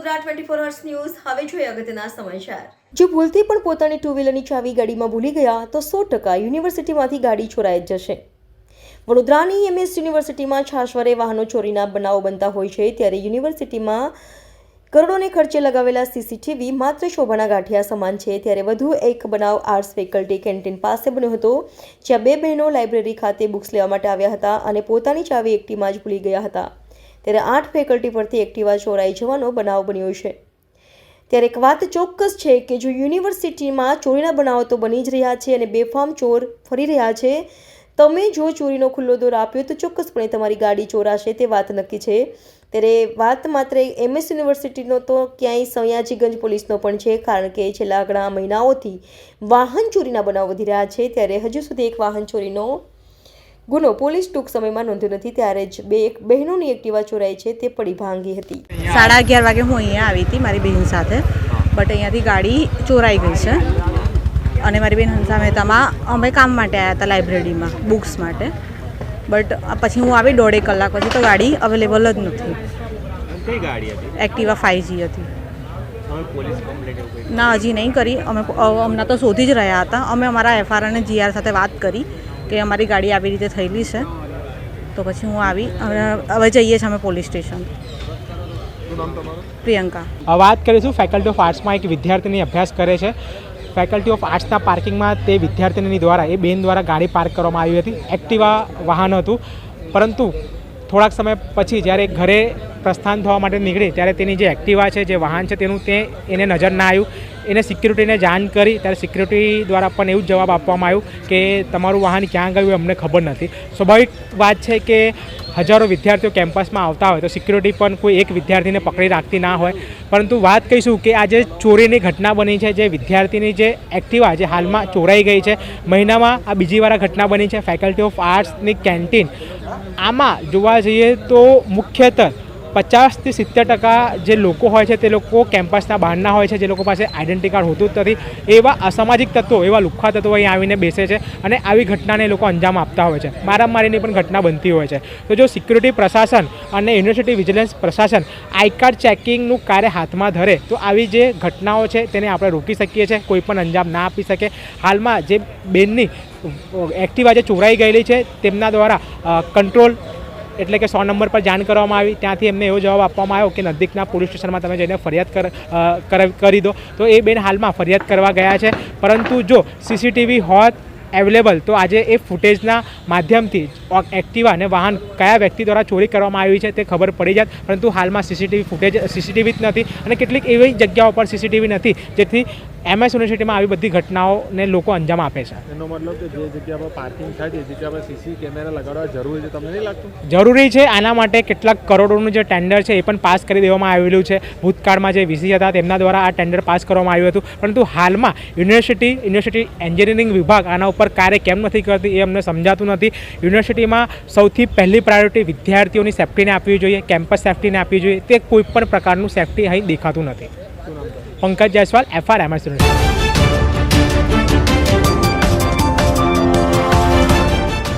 Vadodara 24 hours news હવે જોઈએ અગત્યના સમાચાર। જો ભૂલથી પણ પોતાની ટુ વ્હીલરની ચાવી ગાડીમાં ભૂલી ગયા તો 100% યુનિવર્સિટીમાંથી ગાડી ચોરાઈ જશે। વડોદરાની એમએસ યુનિવર્સિટીમાં છાશવારે વાહનો ચોરીના બનાવો બનતા હોય છે, ત્યારે યુનિવર્સિટીમાં કરોડોને ખર્ચે લગાવેલા સીસીટીવી માત્ર શોભાના ગાંઠિયા સમાન છે। ત્યારે વધુ એક બનાવ આર્ટ્સ ફેકલ્ટી કેન્ટીન પાસે બન્યો હતો, જ્યાં બે બહેનો લાઇબ્રેરી ખાતે બુક્સ લેવા માટે આવ્યા હતા અને પોતાની ચાવી એક્ટિવામાં જ ભૂલી ગયા હતા। ત્યારે 8 ફેકલ્ટી પરથી એક્ટિવા ચોરાઈ જવાનો બનાવ બન્યો છે। ત્યારે એક વાત ચોક્કસ છે કે જો યુનિવર્સિટીમાં ચોરીના બનાવો તો બની જ રહ્યા છે અને બેફામ ચોર ફરી રહ્યા છે। તમે જો ચોરીનો ખુલ્લો દોર આપ્યો તો ચોક્કસપણે તમારી ગાડી ચોરાશે, તે વાત નક્કી છે। ત્યારે વાત માત્ર એમએસ યુનિવર્સિટીનો તો ક્યાંય સયાજીગંજ પોલીસનો પણ છે, કારણ કે છેલ્લા ઘણા મહિનાઓથી વાહન ચોરીના બનાવ વધી રહ્યા છે। ત્યારે હજુ સુધી એક વાહન ચોરીનો ગુનો પોલીસ ટૂંક સમયમાં નોંધ્યો નથી, ત્યારે જ બે બહેનોની એક્ટિવા ચોરાઈ છે તે પડી ભાંગી હતી। 11:30 વાગે હું અહીંયા આવી હતી મારી બહેન સાથે, બટ અહીંયાથી ગાડી ચોરાઈ ગઈ છે અને મારી બહેન હંસા મહેતામાં અમે કામ માટે આવ્યા હતા લાઇબ્રેરીમાં બુક્સ માટે, બટ પછી હું આવી 1.5 કલાક પછી તો ગાડી અવેલેબલ જ નથી। કઈ ગાડી હતી? એક્ટિવા 5G હતી। હવે પોલીસ કમ્પ્લેન્ટ ના, હજી નહીં કરી, અમે હમણાં તો શોધી જ રહ્યા હતા। અમે અમારા FR અને GR સાથે વાત કરી કે અમારી ગાડી આવી રીતે થયેલી છે, તો પછી હું આવી હવે જઈએ છીએ અમે પોલીસ સ્ટેશન। પ્રિયંકા। વાત કરીશું ફેકલ્ટી ઓફ આર્ટ્સમાં એક વિદ્યાર્થીની અભ્યાસ કરે છે। ફેકલ્ટી ઓફ આર્ટ્સના પાર્કિંગમાં તે વિદ્યાર્થીની દ્વારા એ બેન દ્વારા ગાડી પાર્ક કરવામાં આવી હતી। એક્ટિવા વાહન હતું, પરંતુ થોડાક સમય પછી જ્યારે ઘરે પ્રસ્થાન થવા માટે નીકળી ત્યારે તેની જે એક્ટિવા છે, જે વાહન છે તેનું તે એને નજર ના આવ્યું। એને સિક્યુરિટીને જાણ કરી ત્યારે સિક્યુરિટી દ્વારા પણ એવું જ જવાબ આપવામાં આવ્યું કે તમારું વાહન ક્યાં ગયું અમને ખબર નથી। સ્વાભાવિક વાત છે કે હજારો વિદ્યાર્થીઓ કેમ્પસમાં આવતા હોય તો સિક્યુરિટી પણ કોઈ એક વિદ્યાર્થીને પકડી રાખતી ના હોય, પરંતુ વાત કહીશું કે આ જે ચોરીની ઘટના બની છે, જે વિદ્યાર્થીની જે એક્ટિવા જે હાલમાં ચોરાઈ ગઈ છે, મહિનામાં આ બીજી વાર ઘટના બની છે ફેકલ્ટી ઓફ આર્ટ્સની કેન્ટીન। આમાં જોવા જઈએ તો મુખ્યતઃ 50 થી 70% જે લોકો હોય છે તે લોકો કેમ્પસના બહારના હોય છે, જે લોકો પાસે આઈડેન્ટિટી કાર્ડ હોતું જ નથી। એવા અસામાજિક તત્વો, એવા લુખ્ખા તત્વો અહીં આવીને બેસે છે અને આવી ઘટનાને લોકો અંજામ આપતા હોય છે। મારામારીની પણ ઘટના બનતી હોય છે। તો જો સિક્યુરિટી પ્રશાસન અને યુનિવર્સિટી વિજિલન્સ પ્રશાસન આઈ કાર્ડ ચેકિંગનું કાર્ય હાથમાં ધરે તો આવી જે ઘટનાઓ છે તેને આપણે રોકી શકીએ છીએ, કોઈ પણ અંજામ ના આપી શકે। હાલમાં જે બેનની એક્ટિવા જે ચોરાઈ ગયેલી છે તેમના દ્વારા કંટ્રોલ એટલે કે 100 નંબર પર જાણ કરવામાં આવી, ત્યાંથી એમને એવો જવાબ આપવામાં આવ્યો કે નજીકના પોલીસ સ્ટેશનમાં તમે જઈને ફરિયાદ કરી દો। તો એ બેન હાલમાં ફરિયાદ કરવા ગયા છે, પરંતુ જો સીસીટીવી હોત અવેલેબલ તો આજે એ ફૂટેજના માધ્યમથી એક્ટિવા અને વાહન કયા વ્યક્તિ દ્વારા ચોરી કરવામાં આવી છે તે ખબર પડી જાત, પરંતુ હાલમાં સીસીટીવી જ નથી અને કેટલીક એવી જગ્યાઓ પર સીસીટીવી નથી જેથી એમએસ યુનિવર્સિટીમાં આવી બધી ઘટનાઓને લોકો અંજામ આપે છે। એનો મતલબ કે જે જગ્યા પર પાર્કિંગ થાય છે એ જગ્યા પર સીસી કેમેરા લગાડવા જરૂરી છે, તમને નહીં લાગતું? જરૂરી છે। આના માટે કેટલાક કરોડોનું જે ટેન્ડર છે એ પણ પાસ કરી દેવામાં આવેલું છે। ભૂતકાળમાં જે વીસી હતા તેમના દ્વારા આ ટેન્ડર પાસ કરવામાં આવ્યું હતું, પરંતુ હાલમાં યુનિવર્સિટી એન્જિનિયરિંગ વિભાગ આના ઉપર કાર્ય કેમ નથી કરતી એ અમને સમજાતું નથી। યુનિવર્સિટીમાં સૌથી પહેલી પ્રાયોરિટી વિદ્યાર્થીઓની સેફ્ટીને આપવી જોઈએ, કેમ્પસ સેફ્ટીને આપવી જોઈએ, તે કોઈ પણ પ્રકારનું સેફ્ટી અહીં દેખાતું નથી। Pankaj Jaiswal, FR MS university.